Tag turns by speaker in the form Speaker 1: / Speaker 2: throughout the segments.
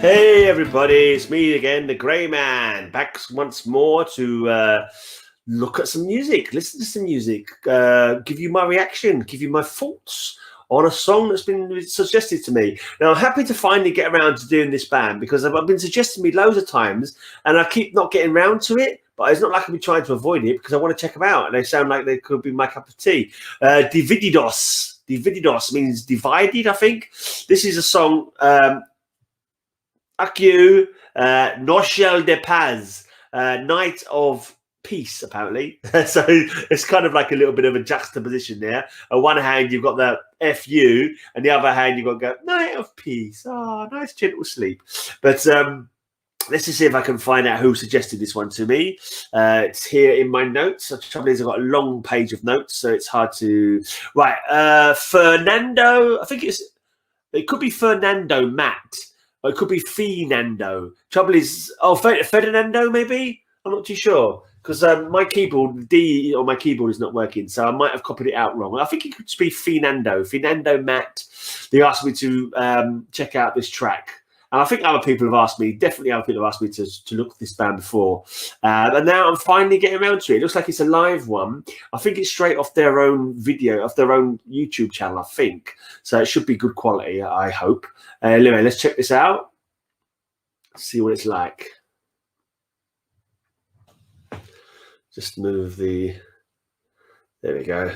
Speaker 1: Hey everybody, it's me again, the Grey Man, back once more to look at some music, listen to some music, give you my reaction, give you my thoughts on a song that's been suggested to me. Now, I'm happy to finally get around to doing this band because I've been suggested to me loads of times and I keep not getting around to it, but it's not like I've been trying to avoid it because I want to check them out and they sound like they could be my cup of tea. Divididos. Divididos means divided, I think. This is a song... Akio, Noche de Paz, Night of Peace, apparently. So it's kind of like a little bit of a juxtaposition there. On one hand, you've got the FU, and the other hand, you've got to go, Night of Peace. Oh, nice gentle sleep. But let's just see if I can find out who suggested this one to me. It's here in my notes. The trouble is I've got a long page of notes, so it's hard to... Right, Fernando, I think it could be Fernando Matt. Or it could be Fernando. Trouble is, Fernando maybe? I'm not too sure because my keyboard, D on my keyboard is not working, so I might have copied it out wrong. I think it could be Fernando. Fernando Matt. They asked me to check out this track. And I think other people have asked me, definitely other people have asked me to look at this band before. And now I'm finally getting around to it. It looks like it's a live one. I think it's straight off their own video, off their own YouTube channel, I think. So it should be good quality, I hope. Anyway, let's check this out. See what it's like. Just move the... There we go.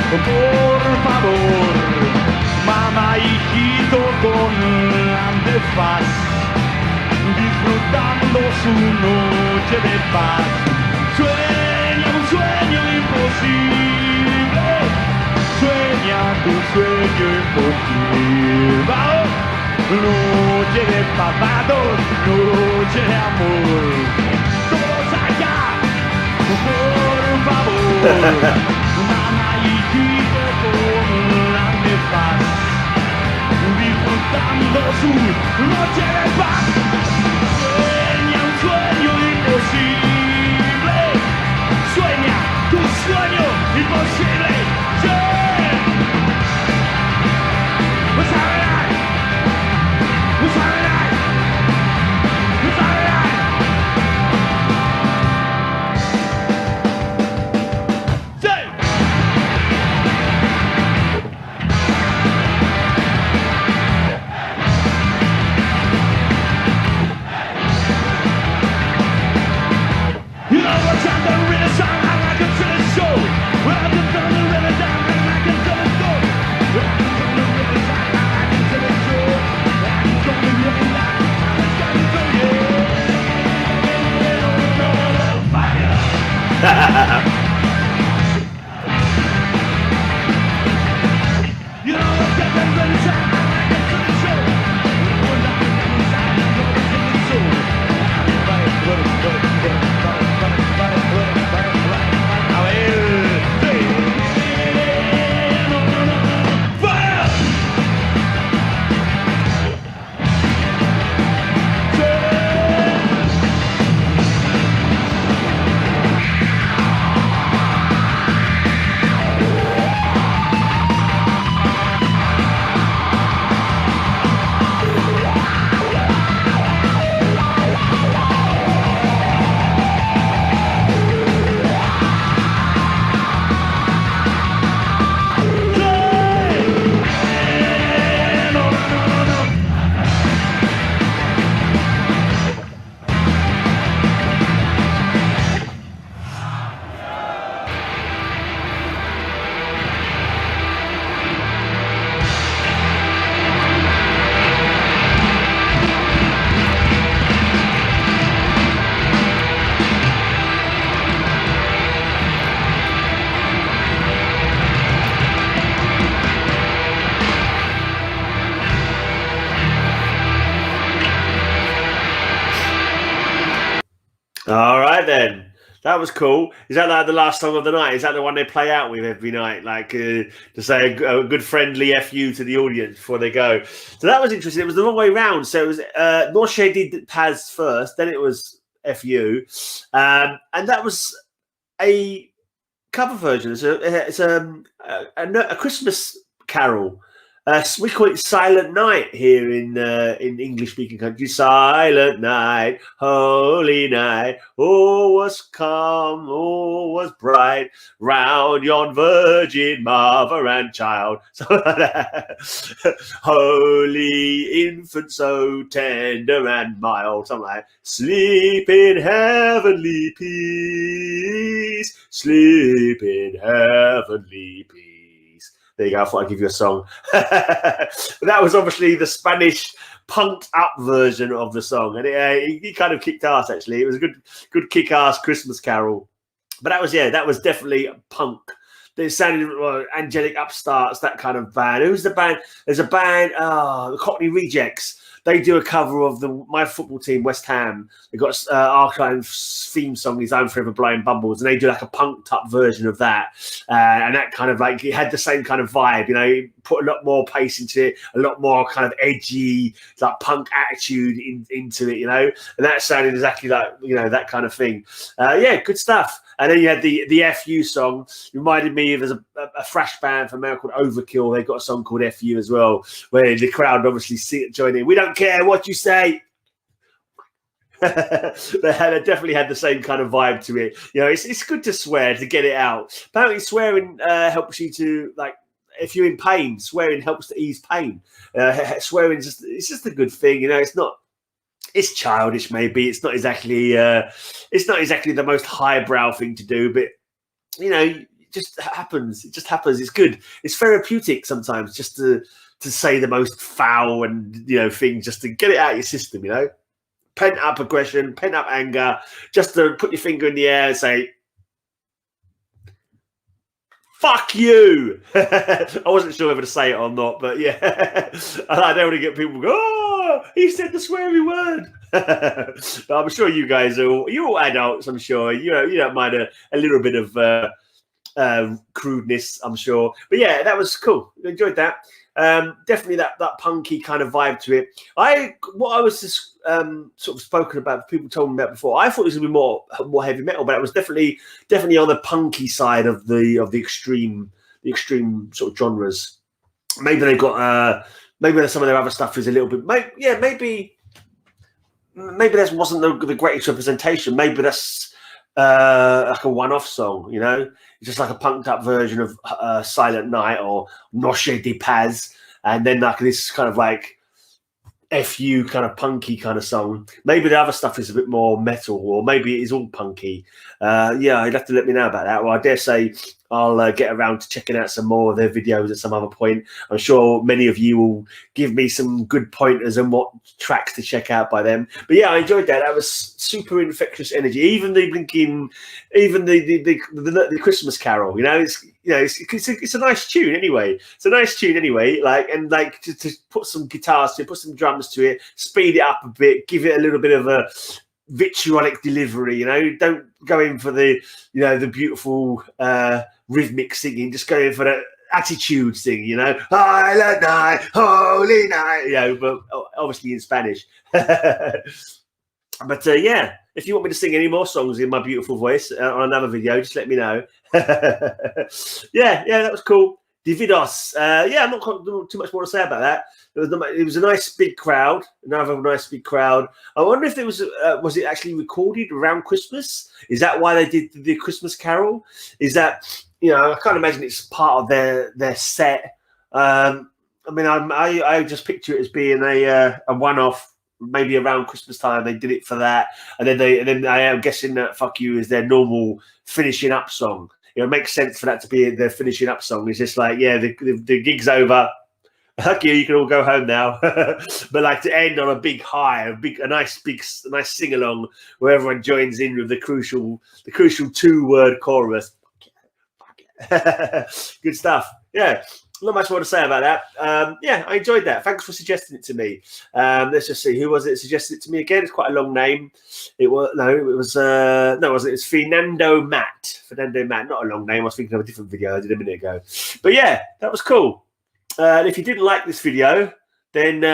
Speaker 2: Por favor, mamá, hijito con antifaz, disfrutando su noche de paz. Sueña un sueño imposible, sueña tu sueño imposible. Noche de papados, noche de amor. Todos allá, por favor. Hijito con antifaz, disfrutando su noche de paz. Sueña un sueño imposible, sueña tu sueño imposible. Sí. What's happening? What's happening? What's happening?
Speaker 1: All right, then. That was cool. Is that like the last song of the night? Is that the one they play out with every night, like to say a good friendly fu to the audience before they go? So that was interesting. It was the wrong way round. So it was Noche did Paz first, then it was fu, and that was a cover version. It's a Christmas carol. We call it Silent Night here in English-speaking countries. Silent night, holy night, all was calm, all was bright, round yon virgin mother and child. Something like that. Holy infant, so tender and mild. Something like that. Sleep in heavenly peace, sleep in heavenly peace. There you go. I thought I'd give you a song. But that was obviously the Spanish punked up version of the song, and it kind of kicked ass. Actually, it was a good kick ass Christmas carol. But that was definitely punk. It sounded angelic upstarts, that kind of band. Who's the band? There's a band, the Cockney Rejects. They do a cover of my football team, West Ham. They've got our kind of theme song is "I'm Forever Blowing Bumbles," and they do like a punked up version of that. And that kind of like, it had the same kind of vibe, you know, put a lot more pace into it, a lot more kind of edgy, like punk attitude into it, you know. And that sounded exactly like, you know, that kind of thing. Yeah, good stuff. And then you had the FU song. Reminded me of a thrash band from America called Overkill. They've got a song called FU as well, where the crowd obviously join in. We don't care what you say. They definitely had the same kind of vibe to it. You know, it's good to swear, to get it out. Apparently swearing helps you to, like, if you're in pain, swearing helps to ease pain. Swearing it's just a good thing, you know. It's childish, maybe. It's not exactly the most highbrow thing to do, but you know, it just happens. It just happens. It's good. It's therapeutic sometimes, just to say the most foul and, you know, thing, just to get it out of your system. You know, pent up aggression, pent up anger, just to put your finger in the air and say, "Fuck you." I wasn't sure whether to say it or not, but yeah, I don't want to get people go, "Oh, he said the sweary word." But I'm sure you guys you're all adults. I'm sure you don't mind a little bit of crudeness. I'm sure, but yeah, that was cool. I enjoyed that. Definitely that punky kind of vibe to it. What I was just sort of spoken about, people told me about before. I thought it was going to be more heavy metal, but it was definitely on the punky side of the extreme sort of genres. Maybe they got maybe some of their other stuff is a little bit. Maybe that wasn't the greatest representation. Maybe that's like a one-off song, you know. It's just like a punked up version of Silent Night or Noche de Paz, and then like this kind of like FU kind of punky kind of song. Maybe the other stuff is a bit more metal, or maybe it is all punky. Yeah, you'd have to let me know about that. Well, I dare say I'll get around to checking out some more of their videos at some other point. I'm sure many of you will give me some good pointers on what tracks to check out by them. But yeah, I enjoyed that. That was super infectious energy. Even the Christmas Carol, you know, it's a nice tune anyway. It's a nice tune anyway. Like to put some guitars to it, put some drums to it, speed it up a bit, give it a little bit of a vitriolic delivery, you know. Don't go in for the beautiful rhythmic singing, just go in for the attitude thing, you know. Silent night, holy night, you know, but obviously in Spanish. But yeah, if you want me to sing any more songs in my beautiful voice on another video, just let me know. Yeah, that was cool. Divididos. Yeah, I'm not too much more to say about that. It was a nice big crowd, another nice big crowd. I wonder if it was it actually recorded around Christmas? Is that why they did the Christmas Carol? Is that, you know, I can't imagine it's part of their set. I mean, I just picture it as being a one-off, maybe around Christmas time. They did it for that, and then I am guessing that "Fuck You" is their normal finishing up song. You know, it makes sense for that to be their finishing up song. It's just like, yeah, the gig's over. Fuck you can all go home now. But like to end on a big high, a nice sing along where everyone joins in with the crucial 2-word chorus. Good stuff. Yeah. not much more to say about that. Yeah, I enjoyed that. Thanks for suggesting it to me. Let's just see, who was it suggested it to me again? It's quite a long name. It was It's Fernando Matt. Fernando Matt, not a long name. I was thinking of a different video I did a minute ago. But yeah, that was cool. And if you didn't like this video, then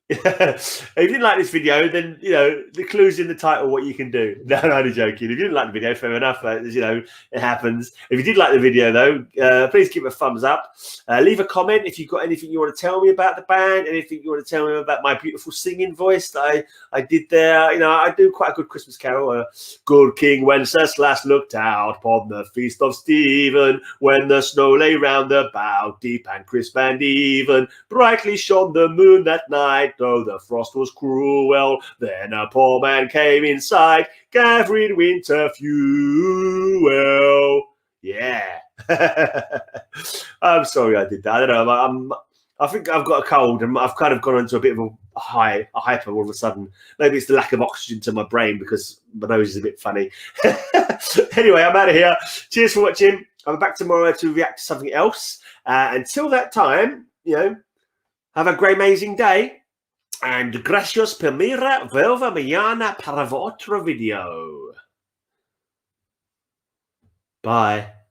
Speaker 1: if you didn't like this video, then the clue's in the title what you can do. No, I'm only joking. If you didn't like the video, fair enough. It happens. If you did like the video, though, please give it a thumbs up. Leave a comment if you've got anything you want to tell me about the band, anything you want to tell me about my beautiful singing voice that I did there. I do quite a good Christmas carol. Good King Wenceslas looked out upon the feast of Stephen, when the snow lay round the bough, deep and crisp and even. Brightly shone the moon that night, though the frost was cruel. Then a poor man came inside, gathering winter fuel. Yeah. I'm sorry I did that. I don't know. I think I've got a cold and I've kind of gone into a bit of a hyper all of a sudden. Maybe it's the lack of oxygen to my brain because my nose is a bit funny. Anyway, I'm out of here. Cheers for watching. I'm back tomorrow to react to something else. Until that time, have a great, amazing day. And gracias per mira, velva mañana para otro video. Bye.